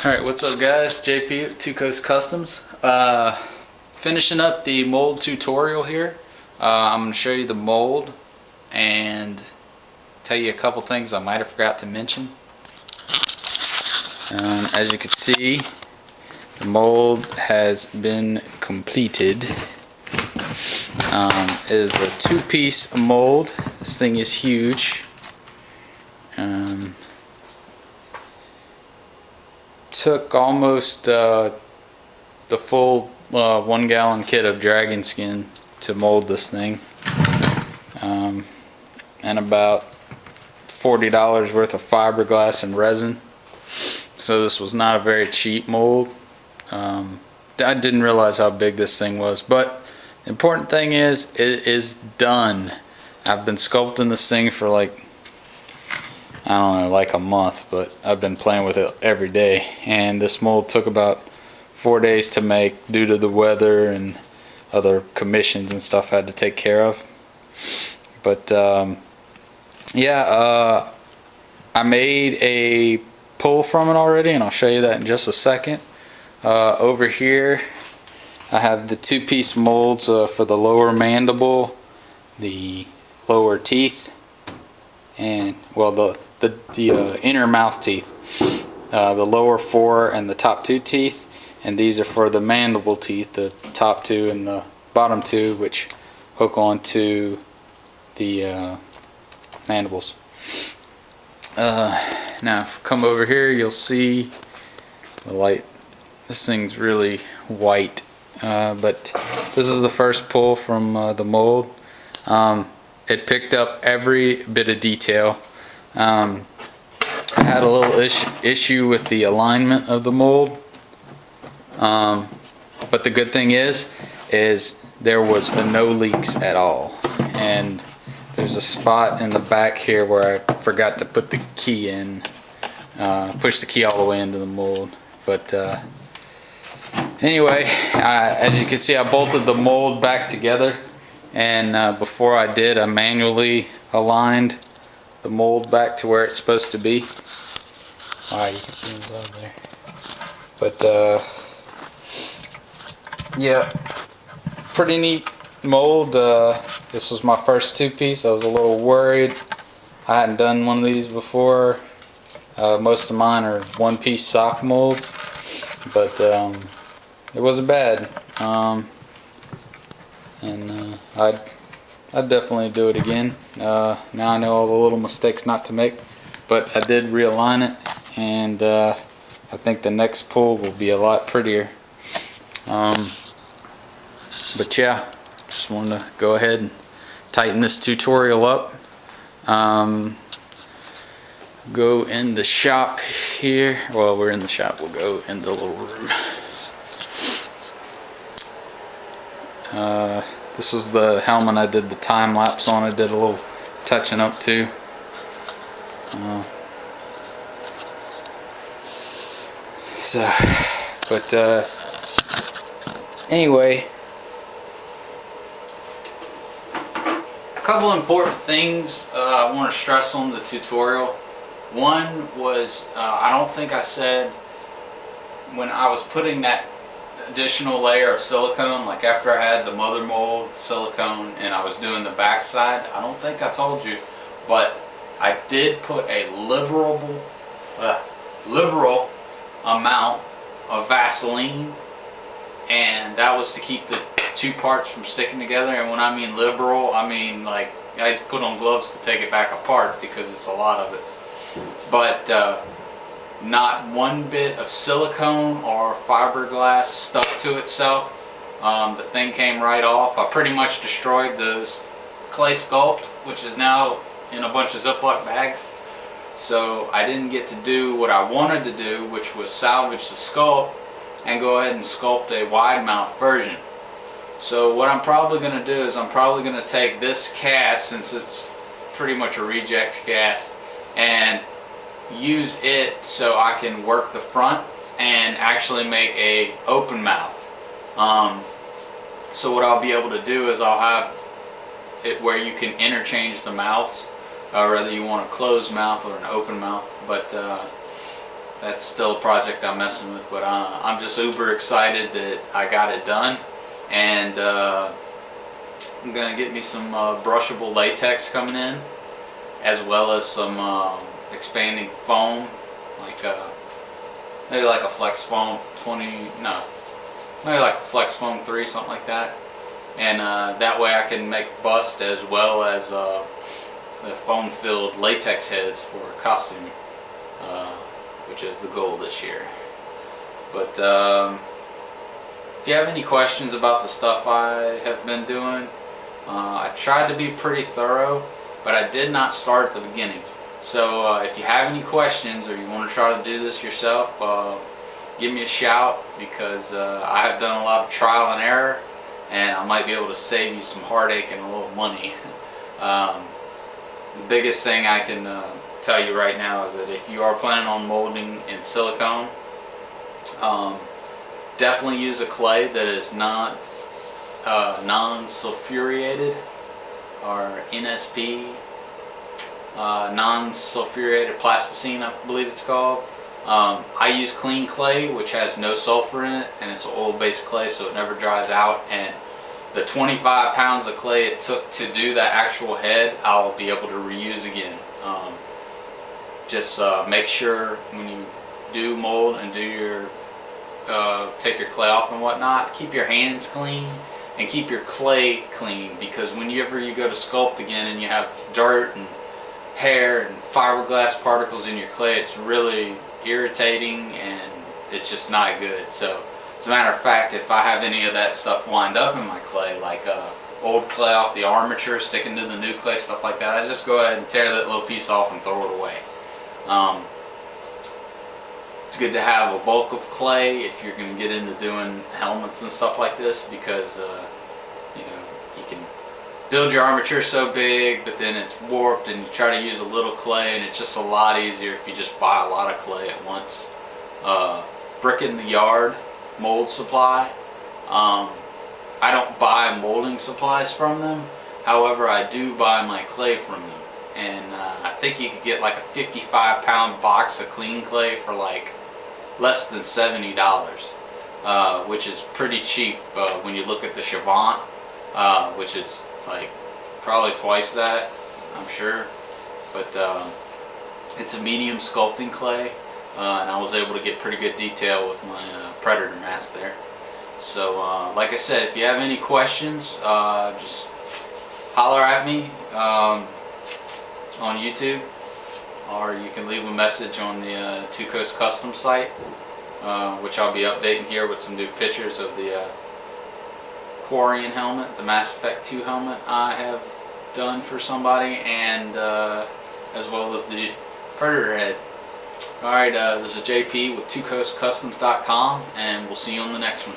Alright, what's up guys? JP at Two Coast Customs. Finishing up the mold tutorial here. I'm going to show you the mold and tell you a couple things I might have forgot to mention. As you can see, the mold has been completed. It is a two-piece mold. This thing is huge. Took almost the full 1 gallon kit of dragon skin to mold this thing, and about $40 worth of fiberglass and resin. So this was not a very cheap mold. I didn't realize how big this thing was, but the important thing is it is done. I've been sculpting this thing for like, I don't know, like a month, but I've been playing with it every day, and this mold took about 4 days to make due to the weather and other commissions and stuff I had to take care of. But yeah, I made a pull from it already, and I'll show you that in just a second. Over here I have the two-piece molds for the lower mandible, the lower teeth, and well, the inner mouth teeth, the lower 4 and the top 2 teeth, and these are for the mandible teeth, the top 2 and the bottom 2, which hook onto the mandibles. Now if you come over here, you'll see the light. This thing's really white, but this is the first pull from the mold. It picked up every bit of detail. I had a little issue with the alignment of the mold, but the good thing is there was no leaks at all. And there's a spot in the back here where I forgot to put the key in, push the key all the way into the mold. But anyway, as you can see, I bolted the mold back together, and before I did, I manually aligned the mold back to where it's supposed to be. Wow, you can see inside there. But yeah, pretty neat mold. This was my first two-piece. I was a little worried. I hadn't done one of these before. Most of mine are one-piece sock molds, but it wasn't bad. I'd definitely do it again. Now I know all the little mistakes not to make, but I did realign it, and I think the next pull will be a lot prettier. But yeah, just wanted to go ahead and tighten this tutorial up. Go in the shop here. Well, we're in the shop. We'll go in the little room. This was the helmet I did the time lapse on. I did a little touching up too. Anyway, a couple important things I want to stress on the tutorial. One was, I don't think I said when I was putting that additional layer of silicone, like after I had the mother mold silicone and I was doing the back side, I don't think I told you, but I did put a liberal amount of Vaseline, and that was to keep the two parts from sticking together. And when I mean liberal, I mean like I put on gloves to take it back apart because it's a lot of it. But not one bit of silicone or fiberglass stuck to itself. The thing came right off. I pretty much destroyed the clay sculpt, which is now in a bunch of Ziploc bags. So I didn't get to do what I wanted to do, which was salvage the sculpt and go ahead and sculpt a wide mouth version. So what I'm probably going to do is I'm probably going to take this cast, since it's pretty much a reject cast, and use it so I can work the front and actually make a open mouth. So what I'll be able to do is I'll have it where you can interchange the mouths, whether you want a closed mouth or an open mouth. But that's still a project I'm messing with, but I'm just uber excited that I got it done. And I'm gonna get me some brushable latex coming in, as well as some expanding foam, like maybe like a Flex Foam 20, no, maybe like a Flex Foam 3, something like that. And that way I can make bust as well as the foam-filled latex heads for costume, which is the goal this year. But if you have any questions about the stuff I have been doing, I tried to be pretty thorough, but I did not start at the beginning. So if you have any questions or you want to try to do this yourself, give me a shout, because I have done a lot of trial and error, and I might be able to save you some heartache and a little money. The biggest thing I can tell you right now is that if you are planning on molding in silicone, definitely use a clay that is not non-sulfuriated, or NSP, non-sulfuriated plasticine, I believe it's called. I use clean clay, which has no sulfur in it, and it's an oil-based clay, so it never dries out. And the 25 pounds of clay it took to do that actual head, I'll be able to reuse again. Just make sure when you do mold and do your take your clay off and whatnot, keep your hands clean and keep your clay clean, because whenever you go to sculpt again and you have dirt and hair and fiberglass particles in your clay, it's really irritating and it's just not good. So as a matter of fact, if I have any of that stuff wind up in my clay, like old clay off the armature sticking to the new clay, stuff like that, I just go ahead and tear that little piece off and throw it away. It's good to have a bulk of clay if you're going to get into doing helmets and stuff like this, because you know, you can build your armature so big, but then it's warped, and you try to use a little clay, and it's just a lot easier if you just buy a lot of clay at once. Brick in the Yard mold supply. I don't buy molding supplies from them. However, I do buy my clay from them, and I think you could get like a 55-pound box of clean clay for like less than $70, which is pretty cheap when you look at the Chavant, which is like probably twice that, I'm sure. But it's a medium sculpting clay, and I was able to get pretty good detail with my Predator mask there. So like I said, if you have any questions, just holler at me on YouTube, or you can leave a message on the Two Coast Custom site, which I'll be updating here with some new pictures of the Quarian helmet, the Mass Effect 2 helmet I have done for somebody, and as well as the Predator head. Alright, this is JP with TwoCoastCustoms.com, and we'll see you on the next one.